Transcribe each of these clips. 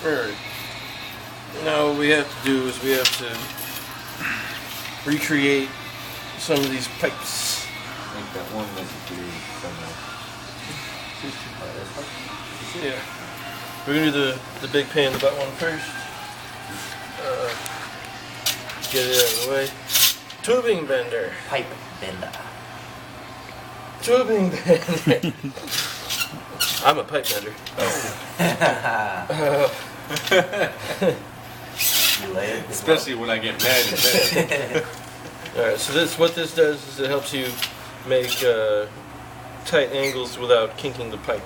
Alright. Now what we have to do is we have to recreate some of these pipes. Make that one necessary somewhere. Yeah. We're going to do the big pain in the butt one first. Get it out of the way. Tubing bender. Pipe bender. Tubing bender. I'm a pipe bender. You lay it. Especially when I get mad in bed. Alright, so what this does is it helps you make tight angles without kinking the pipe.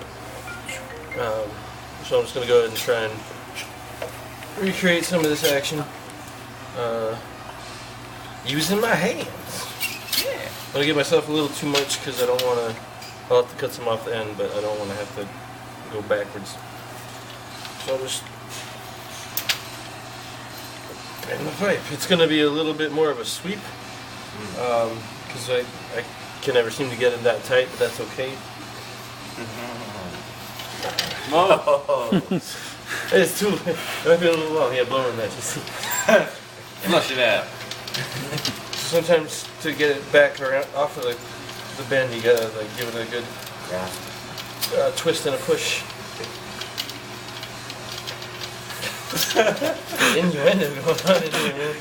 So I'm just going to go ahead and try and recreate some of this action using my hands. Yeah. I'm going to give myself a little too much because I don't want to. I'll have to cut some off the end, but I don't want to have to go backwards. So I'll just bend the pipe. It's going to be a little bit more of a sweep because I can never seem to get it that tight, but that's okay. Oh. It's too. It might be a little long. Yeah, blowing that. You see. Flush it out. Sometimes to get it back around off of the bend, you gotta like give it a good twist and a push. Innuendo going on in here, man.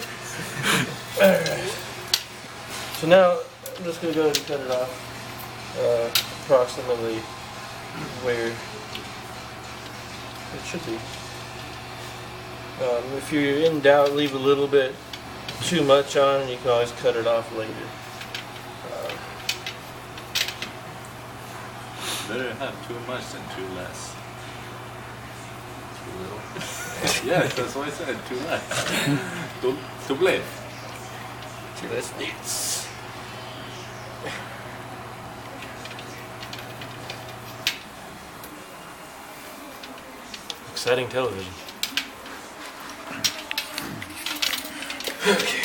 Alright. So now I'm just gonna go ahead and cut it off approximately where it should be. If you're in doubt, leave a little bit too much on, and you can always cut it off later. Better have too much than too less. Too little? Yeah, that's what I said, too less. Too late. Too less needs. Exciting television. Okay.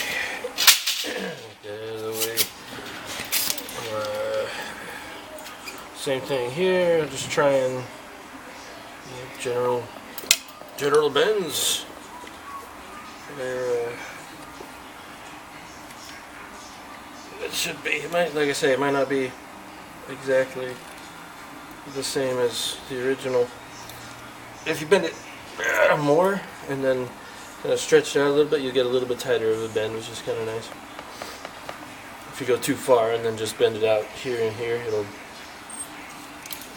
Get out of the way. Same thing here. Just try and general bends. There. It should be. It might, like I say, it might not be exactly the same as the original. If you bend it more and then kind of stretch it out a little bit, you'll get a little bit tighter of a bend, which is kind of nice. If you go too far and then just bend it out here and here, it'll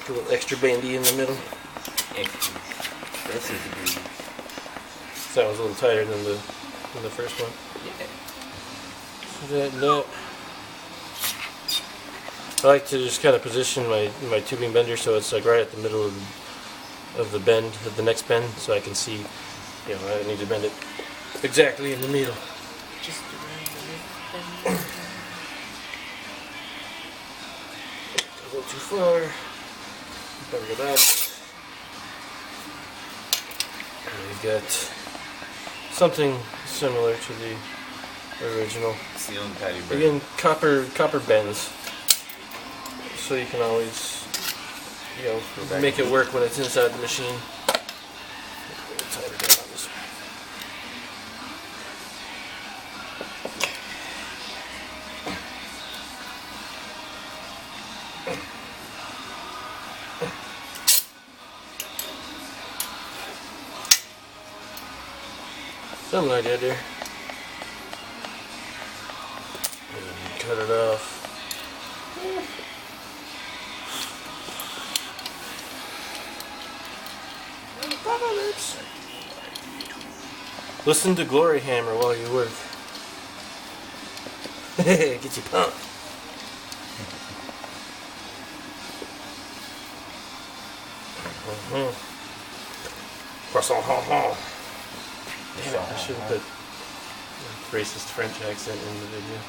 get a little extra bendy in the middle. This is the So that was a little tighter than the first one. yeah. So that. I like to just kind of position my tubing bender so it's like right at the middle of the bend, of the next bend, so I can see, I need to bend it exactly in the middle. Just around A little too far. Better go back. And we've got something similar to the original. It's the old Paddy Labs. Again, copper bends, so you can always, make it work when it's inside the machine. Tighter down on this one. Something like that there. And cut it off. Listen to Glory Hammer while you work. Get you pumped. Croissant, ha ha. Damn it, I should have put racist French accent in the video.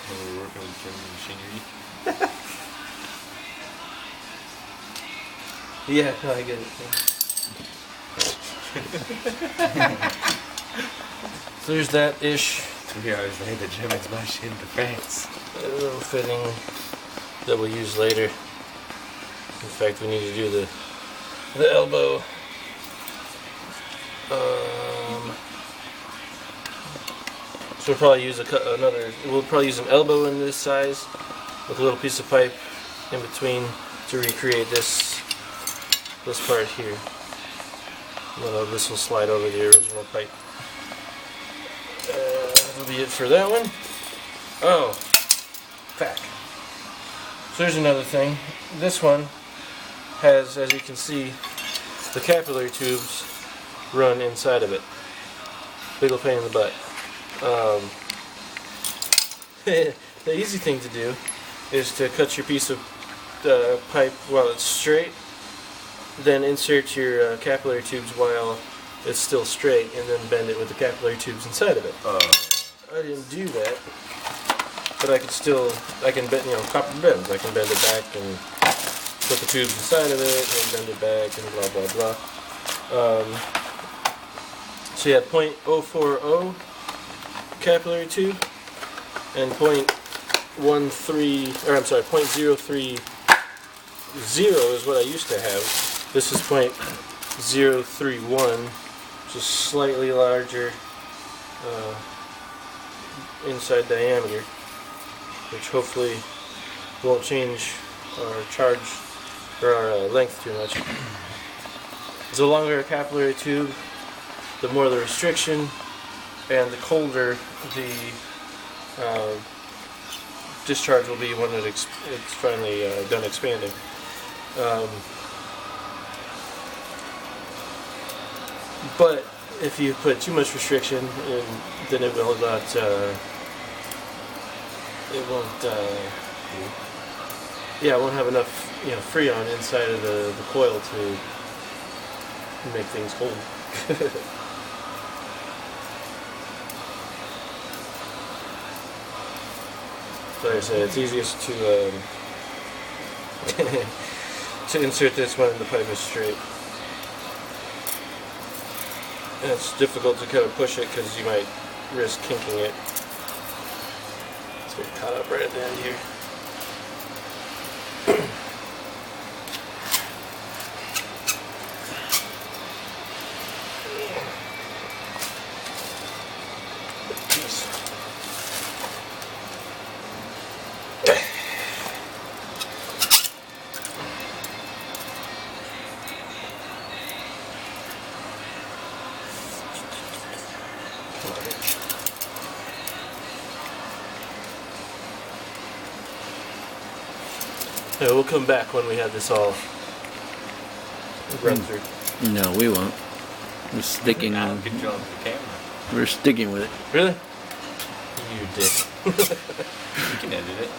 We're working with German machinery. Yeah, no, I get it. So there's that ish. 3 hours later, the Germans march into France. A little fitting that we'll use later. In fact, we need to do the elbow. So we'll probably use we'll probably use an elbow in this size with a little piece of pipe in between to recreate this part here. This will slide over the original pipe. That'll be it for that one. Oh, back. So here's another thing. This one has, as you can see, the capillary tubes run inside of it. Big ol' pain in the butt. The easy thing to do is to cut your piece of pipe while it's straight, then insert your capillary tubes while it's still straight, and then bend it with the capillary tubes inside of it. I didn't do that, but I can bend, copper bends. I can bend it back and put the tubes inside of it and bend it back and blah blah blah. So you have 0.040 capillary tube and 0.030 is what I used to have. This is 0.031, just slightly larger inside diameter, which hopefully won't change our charge or our length too much. The longer a capillary tube, the more the restriction, and the colder the discharge will be when it's finally done expanding. But if you put too much restriction in, then it will not. It won't. It won't have enough, freon inside of the coil to make things hold. So like I said, it's easiest to to insert this when the pipe is straight. And it's difficult to kind of push it because you might risk kinking it. Let's get caught up right at the end here. Yeah, we'll come back when we have this all run through. No, we won't. We're sticking on. Good job with the camera. We're sticking with it. Really? You dick. You can edit it.